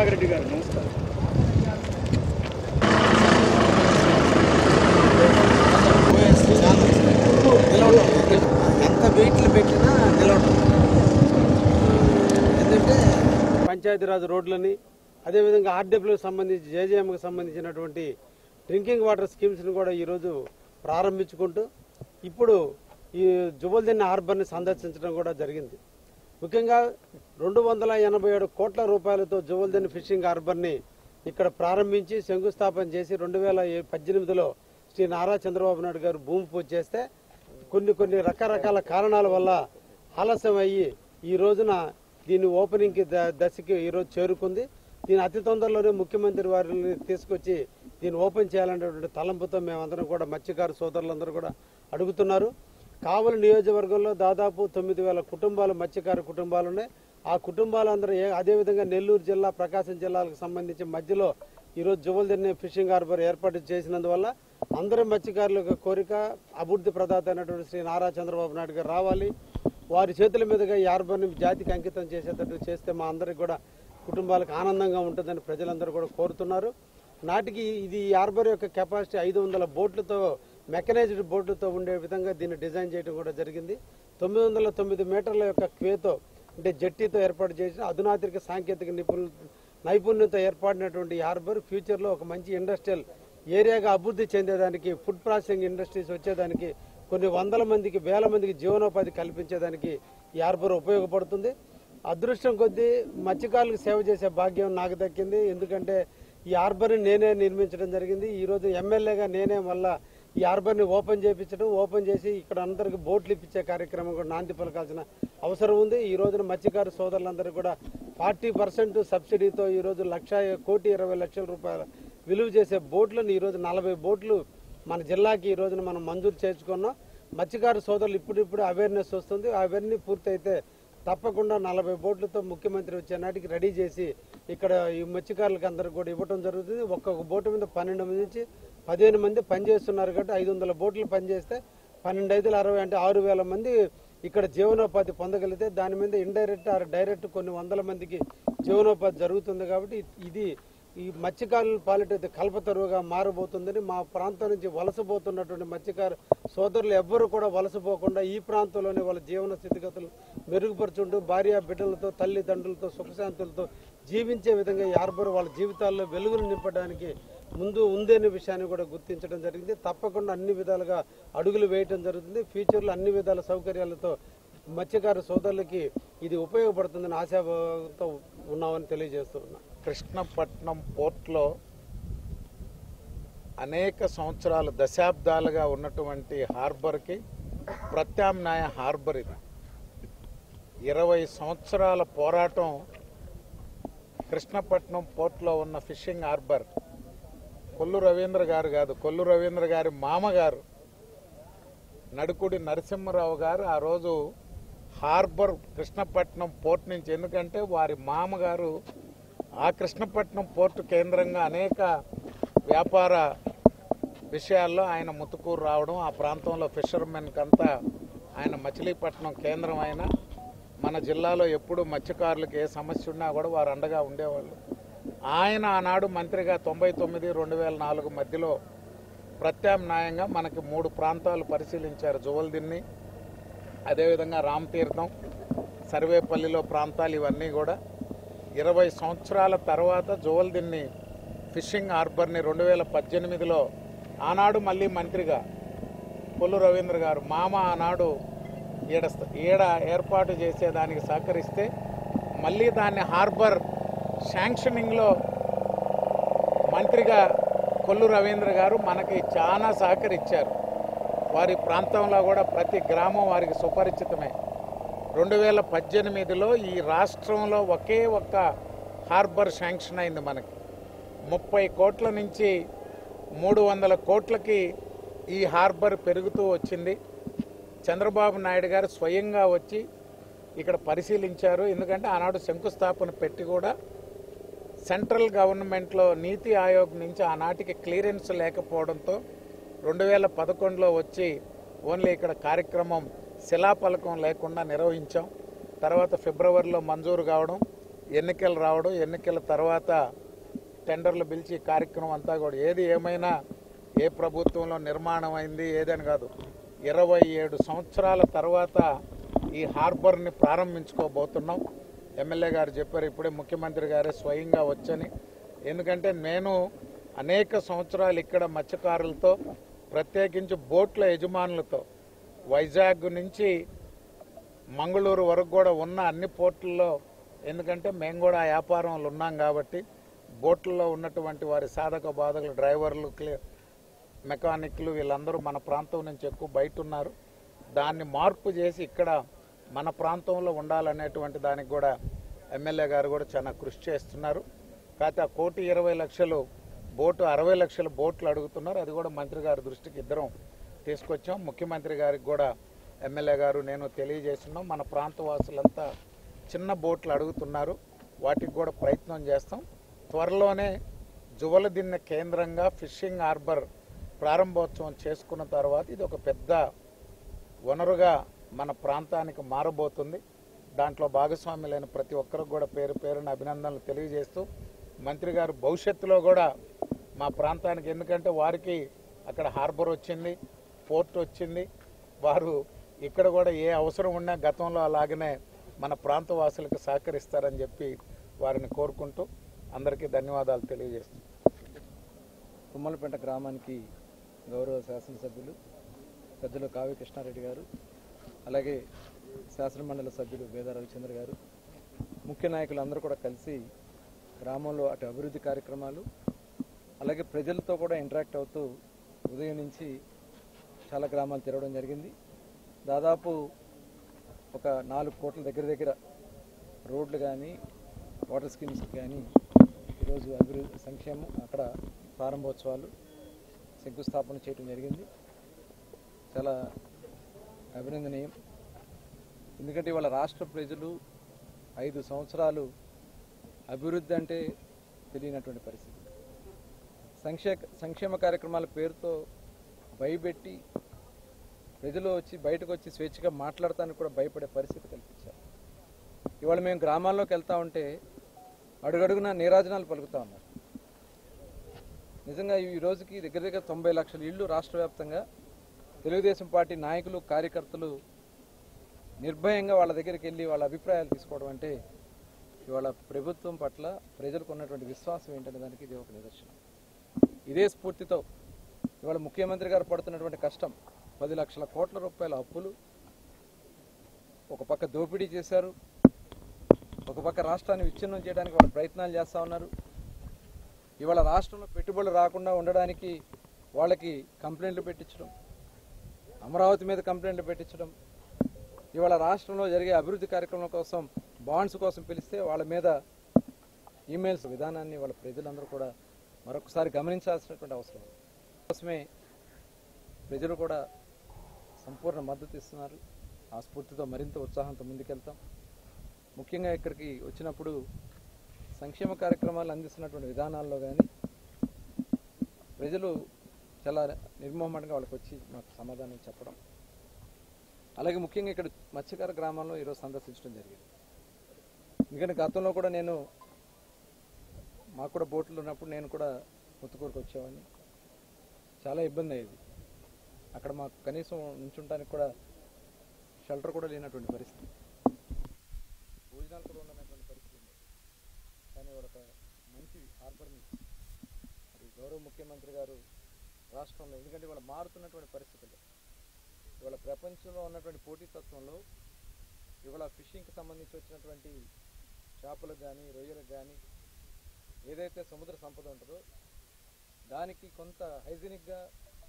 రెడ్డి గారు నమస్కారం. ఎంత వెయిట్లు పెట్టినా నిలవడం. ఎందుకంటే పంచాయతీరాజ్ రోడ్లని అదేవిధంగా ఆర్డబ్ల్యూకి సంబంధించి జేజేఎంకి సంబంధించినటువంటి డ్రింకింగ్ వాటర్ స్కీమ్స్ని కూడా ఈరోజు ప్రారంభించుకుంటూ ఇప్పుడు ఈ జువల్దిన్న హార్బర్ని సందర్శించడం కూడా జరిగింది. ముఖ్యంగా 287 కోట్ల రూపాయలతో జువల్దిన్న ఫిషింగ్ హార్బర్ని ఇక్కడ ప్రారంభించి శంకుస్థాపన చేసి 2018లో శ్రీ నారా చంద్రబాబు నాయుడు గారు భూమి పూజ చేస్తే కొన్ని రకరకాల కారణాల వల్ల ఆలస్యం అయ్యి ఈ రోజున దీని ఓపెనింగ్కి దశకి ఈరోజు చేరుకుంది. దీని అతి తొందరలోనే ముఖ్యమంత్రి వారిని తీసుకొచ్చి దీన్ని ఓపెన్ చేయాలనేటువంటి తలంపుతో మేమందరం కూడా మత్స్యకారు సోదరులందరూ కూడా అడుగుతున్నారు. కావలి నియోజకవర్గంలో దాదాపు 9,000 కుటుంబాలు మత్స్యకారు కుటుంబాలు ఉన్నాయి. ఆ కుటుంబాలందరూ అదేవిధంగా నెల్లూరు జిల్లా ప్రకాశం జిల్లాలకు సంబంధించి మధ్యలో ఈరోజు జువల్దిన్న ఫిషింగ్ హార్బర్ ఏర్పాటు చేసినందువల్ల అందరూ మత్స్యకారుల యొక్క కోరిక అభివృద్ధి ప్రదాత అయినటువంటి శ్రీ నారా చంద్రబాబు నాయుడు గారు రావాలి, వారి చేతుల మీదుగా ఈ హార్బర్ని జాతికి అంకితం చేసేటట్టు చేస్తే మా అందరికి కూడా కుటుంబాలకు ఆనందంగా ఉంటుందని ప్రజలందరూ కూడా కోరుతున్నారు. నాటికి ఈ హార్బర్ యొక్క కెపాసిటీ 500 బోట్లతో మెకనైజ్డ్ బోట్లతో ఉండే విధంగా దీన్ని డిజైన్ చేయడం కూడా జరిగింది. 909 మీటర్ల యొక్క క్వేతో అంటే జట్టీతో ఏర్పాటు చేసిన అధునాతిక సాంకేతిక నైపుణ్యంతో ఏర్పడినటువంటి ఈ హార్బర్ ఫ్యూచర్లో ఒక మంచి ఇండస్ట్రియల్ ఏరియాగా అభివృద్ధి చెందేదానికి, ఫుడ్ ప్రాసెసింగ్ ఇండస్ట్రీస్ వచ్చేదానికి, కొన్ని వందల మందికి వేల మందికి జీవనోపాధి కల్పించేదానికి ఈ హార్బర్ ఉపయోగపడుతుంది. అదృష్టం కొద్దీ మత్స్యకారులకు సేవ చేసే భాగ్యం నాకు దక్కింది. ఎందుకంటే ఈ హార్బర్ని నేనే నిర్మించడం జరిగింది. ఈరోజు ఎమ్మెల్యేగా నేనే మళ్ళా ఈ హార్బర్ని ఓపెన్ చేసి ఇక్కడ అందరికి బోట్లు ఇప్పించే కార్యక్రమం కూడా నాంది పలకాల్సిన అవసరం ఉంది. ఈ రోజున మత్స్యకారు సోదరులందరూ కూడా 40% సబ్సిడీతో ఈరోజు 1,20,00,000 రూపాయల విలువ చేసే బోట్లను ఈరోజు 40 బోట్లు మన జిల్లాకి ఈ రోజున మనం మంజూరు చేసుకున్నాం. మత్స్యకారు సోదరులు ఇప్పుడిప్పుడు అవేర్నెస్ వస్తుంది. అవన్నీ పూర్తయితే తప్పకుండా 40 బోట్లతో ముఖ్యమంత్రి వచ్చే నాటికి రెడీ చేసి ఇక్కడ ఈ మత్స్యకారులకు అందరికి కూడా ఇవ్వడం జరుగుతుంది. ఒక్కొక్క బోటు మీద 12 నుంచి 15 మంది పనిచేస్తున్నారు కాబట్టి 500 బోట్లు పనిచేస్తే 12×5=60 అంటే 6,000 మంది ఇక్కడ జీవనోపాధి పొందగలిగితే దాని మీద ఇండైరెక్ట్ ఆర్ డైరెక్ట్ కొన్ని వందల మందికి జీవనోపాధి జరుగుతుంది. కాబట్టి ఇది ఈ మత్స్యకారుల పాలిట కల్పతరువుగా మారబోతుందని మా ప్రాంతం నుంచి వలసపోతున్నటువంటి మత్స్యకారు సోదరులు ఎవ్వరూ కూడా వలసపోకుండా ఈ ప్రాంతంలోనే వాళ్ళ జీవన స్థితిగతులు మెరుగుపరుచుంటూ భార్య బిడ్డలతో తల్లిదండ్రులతో సుఖశాంతులతో జీవించే విధంగా ఈ హార్బర్ వాళ్ళ జీవితాల్లో వెలుగును నింపడానికి ముందు ఉందనే విషయాన్ని కూడా గుర్తించడం జరిగింది. తప్పకుండా అన్ని విధాలుగా అడుగులు వేయటం జరుగుతుంది. ఫ్యూచర్లో అన్ని విధాల సౌకర్యాలతో మత్స్యకారు సోదరులకి ఇది ఉపయోగపడుతుందని ఆశాభావంతో ఉన్నామని తెలియజేస్తున్నా. కృష్ణపట్నం పోర్ట్లో అనేక సంవత్సరాలు దశాబ్దాలుగా ఉన్నటువంటి హార్బర్కి ప్రత్యామ్నాయ హార్బర్ ఇది. 20 సంవత్సరాల పోరాటం కృష్ణపట్నం పోర్ట్లో ఉన్న ఫిషింగ్ హార్బర్ కొల్లు రవీంద్ర గారు కాదు, కొల్లు రవీంద్ర గారి మామగారు నడుకుడి నరసింహరావు గారు ఆ రోజు హార్బర్ కృష్ణపట్నం పోర్ట్ నుంచి, ఎందుకంటే వారి మామగారు ఆ కృష్ణపట్నం పోర్టు కేంద్రంగా అనేక వ్యాపార విషయాల్లో ఆయన ముతుకూరు రావడం, ఆ ప్రాంతంలో ఫిషర్మెన్కి అంతా ఆయన మచిలీపట్నం కేంద్రం అయినా మన జిల్లాలో ఎప్పుడు మత్స్యకారులకు ఏ సమస్య ఉన్నా కూడా వారు అండగా ఉండేవాళ్ళు. ఆయన ఆనాడు మంత్రిగా 99-2004 మధ్యలో ప్రత్యామ్నాయంగా మనకి 3 ప్రాంతాలు పరిశీలించారు. జువల్దిన్ని, అదేవిధంగా రామతీర్థం, సర్వేపల్లిలో ప్రాంతాలు, ఇవన్నీ కూడా 20 సంవత్సరాల తర్వాత జువల్దిన్ని ఫిషింగ్ హార్బర్ని 2018లో ఆనాడు మళ్ళీ మంత్రిగా కొల్లు రవీంద్ర గారు మామ ఆనాడు ఈడ ఏర్పాటు చేసేదానికి సహకరిస్తే మళ్ళీ దాన్ని హార్బర్ శాంక్షనింగ్లో మంత్రిగా కొల్లు రవీంద్ర గారు మనకి చాలా సహకరించారు. వారి ప్రాంతంలో కూడా ప్రతి గ్రామం వారికి సుపరిచితమే. 2018లో ఈ రాష్ట్రంలో ఒకే ఒక్క హార్బర్ శాంక్షన్ అయింది. మనకి 30 కోట్ల నుంచి 300 కోట్లకి ఈ హార్బర్ పెరుగుతూ వచ్చింది. చంద్రబాబు నాయుడు గారు స్వయంగా వచ్చి ఇక్కడ పరిశీలించారు. ఎందుకంటే ఆనాడు శంకుస్థాపన పెట్టి కూడా సెంట్రల్ గవర్నమెంట్లో నీతి ఆయోగ్ నుంచి ఆనాటికి క్లియరెన్స్ లేకపోవడంతో 2011లో వచ్చి ఓన్లీ ఇక్కడ కార్యక్రమం శిలాఫలకం లేకుండా నిర్వహించాం. తర్వాత ఫిబ్రవరిలో మంజూరు కావడం, ఎన్నికలు రావడం, ఎన్నికల తర్వాత టెండర్లు పిలిచి కార్యక్రమం అంతా కూడా ఏది ఏమైనా ఏ ప్రభుత్వంలో నిర్మాణం అయింది ఏదని కాదు, 27 సంవత్సరాల తర్వాత ఈ హార్బర్ని ప్రారంభించుకోబోతున్నాం. ఎమ్మెల్యే గారు చెప్పారు, ఇప్పుడే ముఖ్యమంత్రి గారే స్వయంగా వచ్చని. ఎందుకంటే నేను అనేక సంవత్సరాలు ఇక్కడ మత్స్యకారులతో, ప్రత్యేకించి బోట్ల యజమానులతో, వైజాగ్ నుంచి మంగళూరు వరకు కూడా ఉన్న అన్ని పోర్టుల్లో, ఎందుకంటే మేము కూడా ఆ వ్యాపారంలో ఉన్నాం కాబట్టి బోట్లలో ఉన్నటువంటి వారి సాధక బాధకులు, డ్రైవర్లు, మెకానిక్లు వీళ్ళందరూ మన ప్రాంతం నుంచి ఎక్కువ బయట ఉన్నారు. దాన్ని మార్పు చేసి ఇక్కడ మన ప్రాంతంలో ఉండాలనేటువంటి దానికి కూడా ఎమ్మెల్యే గారు కూడా చాలా కృషి చేస్తున్నారు. కాకపోతే ఆ 1,20,00,000 బోటు 60 లక్షల బోట్లు అడుగుతున్నారు. అది కూడా మంత్రి గారి దృష్టికి ఇద్దరం తీసుకొచ్చాం. ముఖ్యమంత్రి గారికి కూడా ఎమ్మెల్యే గారు నేను తెలియజేస్తున్నాం. మన ప్రాంత వాసులంతా చిన్న బోట్లు అడుగుతున్నారు, వాటికి కూడా ప్రయత్నం చేస్తాం. త్వరలోనే జువలదిన్నె కేంద్రంగా ఫిషింగ్ హార్బర్ ప్రారంభోత్సవం చేసుకున్న తర్వాత ఇది ఒక పెద్ద వనరుగా మన ప్రాంతానికి మారబోతుంది. దాంట్లో భాగస్వామ్యులైన ప్రతి ఒక్కరికి కూడా పేరు పేరున అభినందనలు తెలియజేస్తూ, మంత్రి గారు భవిష్యత్తులో కూడా మా ప్రాంతానికి, ఎందుకంటే వారికి అక్కడ హార్బర్ వచ్చింది, పోర్ట్ వచ్చింది, వారు ఇక్కడ కూడా ఏ అవసరం ఉన్నా గతంలో అలాగనే మన ప్రాంత వాసులకు సహకరిస్తారని చెప్పి వారిని కోరుకుంటూ అందరికీ ధన్యవాదాలు తెలియజేస్తాం. తుమ్మలపేట గ్రామానికి గౌరవ శాసనసభ్యులు పెద్దలు కావ్య కృష్ణారెడ్డి గారు, అలాగే శాసనమండలి సభ్యులు వేద రవిచంద్ర గారు, ముఖ్య నాయకులు అందరూ కూడా కలిసి గ్రామంలో అటు అభివృద్ధి కార్యక్రమాలు, అలాగే ప్రజలతో కూడా ఇంటరాక్ట్ అవుతూ ఉదయం నుంచి చాలా గ్రామాలు తిరగడం జరిగింది. దాదాపు ఒక 4 కోట్ల దగ్గర రోడ్లు కానీ, వాటర్ స్కీమ్స్ కానీ ఈరోజు అభివృద్ధి సంక్షేమం అక్కడ ప్రారంభోత్సవాలు శంకుస్థాపన చేయడం జరిగింది. చాలా అభినందనీయం. ఎందుకంటే ఇవాళ రాష్ట్ర ప్రజలు 5 సంవత్సరాలు అభివృద్ధి అంటే తెలియనటువంటి పరిస్థితి. సంక్షేమ కార్యక్రమాల పేరుతో భయపెట్టి ప్రజలు బయటకు వచ్చి స్వేచ్ఛగా మాట్లాడటానికి కూడా భయపడే పరిస్థితి కల్పించారు. ఇవాళ మేము గ్రామాల్లోకి వెళ్తా ఉంటే అడుగడుగున నీరాజనాలు పలుకుతా ఉన్నారు. నిజంగా ఈ రోజుకి దగ్గర 90 లక్షల ఇళ్ళు రాష్ట్ర వ్యాప్తంగా తెలుగుదేశం పార్టీ నాయకులు, కార్యకర్తలు నిర్భయంగా వాళ్ళ దగ్గరికి వెళ్ళి వాళ్ళ అభిప్రాయాలు తీసుకోవడం అంటే ఇవాళ ప్రభుత్వం పట్ల ప్రజలకు ఉన్నటువంటి విశ్వాసం ఏంటనే దానికి ఇది ఒక నిదర్శనం. ఇదే స్ఫూర్తితో ఇవాళ ముఖ్యమంత్రి గారు పడుతున్నటువంటి కష్టం, 10 లక్షల కోట్ల రూపాయల అప్పులు, ఒక పక్క దోపిడీ చేశారు, ఒక పక్క రాష్ట్రాన్ని విచ్ఛిన్నం చేయడానికి వాళ్ళ ప్రయత్నాలు చేస్తూ ఉన్నారు. ఇవాళ రాష్ట్రంలో పెట్టుబడులు రాకుండా ఉండడానికి వాళ్ళకి కంప్లైంట్లు పెట్టించడం, అమరావతి మీద కంప్లైంట్లు పెట్టించడం, ఇవాళ రాష్ట్రంలో జరిగే అభివృద్ధి కార్యక్రమం కోసం బాండ్స్ కోసం పిలిస్తే వాళ్ళ మీద ఈమెయిల్స్ విధానాన్ని వాళ్ళ ప్రజలందరూ కూడా మరొకసారి గమనించాల్సినటువంటి అవసరం. కోసమే ప్రజలు కూడా సంపూర్ణ మద్దతు ఇస్తున్నారు. ఆ స్ఫూర్తితో మరింత ఉత్సాహంతో ముందుకెళ్తాం. ముఖ్యంగా ఇక్కడికి వచ్చినప్పుడు సంక్షేమ కార్యక్రమాలు అందిస్తున్నటువంటి విధానాల్లో కానీ ప్రజలు చాలా నిర్మోహమాటంగా వాళ్ళకి వచ్చి మాకు సమాధానం చెప్పడం, అలాగే ముఖ్యంగా ఇక్కడ మత్స్యకార గ్రామాల్లో ఈరోజు సందర్శించడం జరిగింది. ఎందుకంటే గతంలో కూడా మాకు కూడా బోట్లు ఉన్నప్పుడు నేను కూడా ముత్తుకూరుకు వచ్చేవాడిని. చాలా ఇబ్బంది అయ్యేది. అక్కడ మాకు కనీసం నుంచుంటానికి కూడా షెల్టర్ కూడా లేనటువంటి పరిస్థితి, భోజనాలు కూడా ఉండనటువంటి పరిస్థితి ఉంది. కానీ ఒక మంచి హార్బర్ని మరి గౌరవ ముఖ్యమంత్రి గారు రాష్ట్రంలో, ఎందుకంటే ఇవాళ మారుతున్నటువంటి పరిస్థితుల్లో, ఇవాళ ప్రపంచంలో ఉన్నటువంటి పోటీతత్వంలో ఇవాళ ఫిషింగ్కి సంబంధించి వచ్చినటువంటి చేపలకు కానీ, రొయ్యలకు కానీ ఏదైతే సముద్ర సంపద ఉంటుందో దానికి కొంత హైజీనిక్గా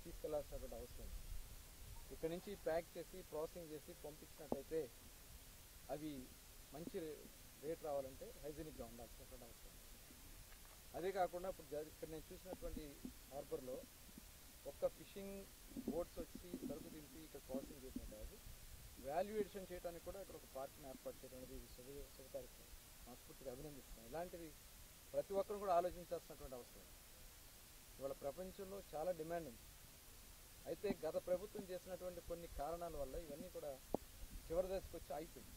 తీసుకెళ్లాల్సినటువంటి అవసరం ఉంది. ఇక్కడ నుంచి ప్యాక్ చేసి ప్రాసెసింగ్ చేసి పంపించినట్టయితే అవి మంచి రేట్ రావాలంటే హైజీనిక్గా ఉండాల్సినటువంటి అవసరం. అదే కాకుండా ఇప్పుడు ఇక్కడ నేను చూసినటువంటి హార్బర్లో ఒక్క ఫిషింగ్ బోట్స్ వచ్చి సరుకు దింపి ఇక్కడ ప్రాసెసింగ్ చేసిన కాదు, వాల్యుయేషన్ చేయడానికి కూడా ఇక్కడ ఒక పార్టీని ఏర్పాటు చేయడం అనేది శుభకార్యక్రమం. మనస్ఫూర్తిగా అభినందిస్తున్నాం. ఇలాంటివి ప్రతి ఒక్కరు కూడా ఆలోచించాల్సినటువంటి అవసరం. ఇవాళ ప్రపంచంలో చాలా డిమాండ్ ఉంది. అయితే గత ప్రభుత్వం చేసినటువంటి కొన్ని కారణాల వల్ల ఇవన్నీ కూడా చివరి దశకు వచ్చి అయిపోయింది.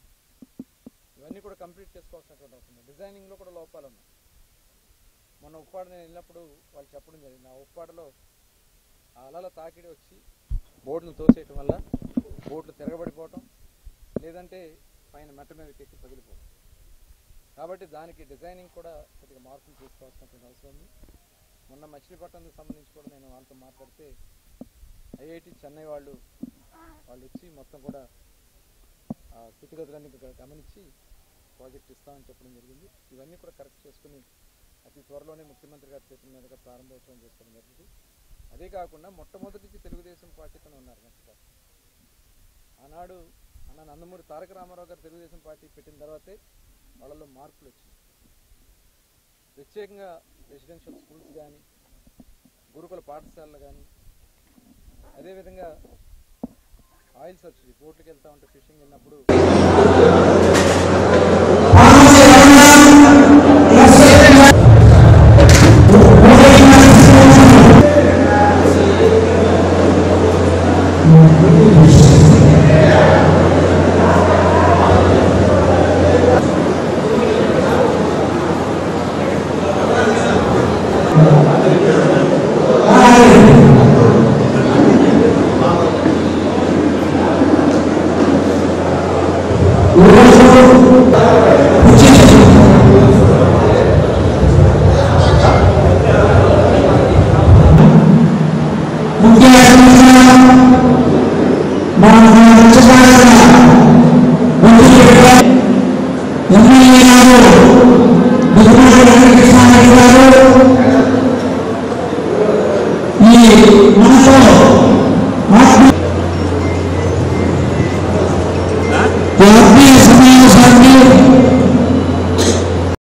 ఇవన్నీ కూడా కంప్లీట్ చేసుకోవాల్సినటువంటి అవసరం ఉంది. డిజైనింగ్లో కూడా లోపాలు ఉన్నాయి. మొన్న ఉప్పాడ నేను వెళ్ళినప్పుడు వాళ్ళు చెప్పడం జరిగింది. ఆ ఉప్పాడలో ఆ అలల తాకిడి వచ్చి బోట్లను తోసేయటం వల్ల బోట్లు తిరగబడిపోవటం, లేదంటే పైన మెట్ట మీదకి ఎక్కి పగిలిపోవడం. కాబట్టి దానికి డిజైనింగ్ కూడా కొద్దిగా మార్పులు చేసుకోవాల్సినటువంటి అవసరం ఉంది. మొన్న మచిలీపట్నానికి సంబంధించి కూడా నేను వాళ్ళతో మాట్లాడితే ఐఐటి చెన్నై వాళ్ళు వచ్చి మొత్తం కూడా స్థితిగతులన్నీ గమనించి ప్రాజెక్ట్ ఇస్తామని చెప్పడం జరిగింది. ఇవన్నీ కూడా కరెక్ట్ చేసుకుని అతి త్వరలోనే ముఖ్యమంత్రి గారి చేతుల మీదుగా ప్రారంభోత్సవం చేసుకోవడం జరిగింది. అదే కాకుండా మొట్టమొదటి తెలుగుదేశం పార్టీతోనే ఉన్నారు నెక్స్ట్. ఆనాడు అన్న నందమూరి తారక రామారావు గారు తెలుగుదేశం పార్టీ పెట్టిన తర్వాతే వాళ్ళలో మార్పులు వచ్చాయి. ప్రత్యేకంగా రెసిడెన్షియల్ స్కూల్స్ కానీ, గురుకుల పాఠశాలలు కానీ, అదేవిధంగా ఆయిల్ సబ్సిడీ, బోట్లకు వెళ్తా ఉంటే ఫిషింగ్ వెళ్ళినప్పుడు Kami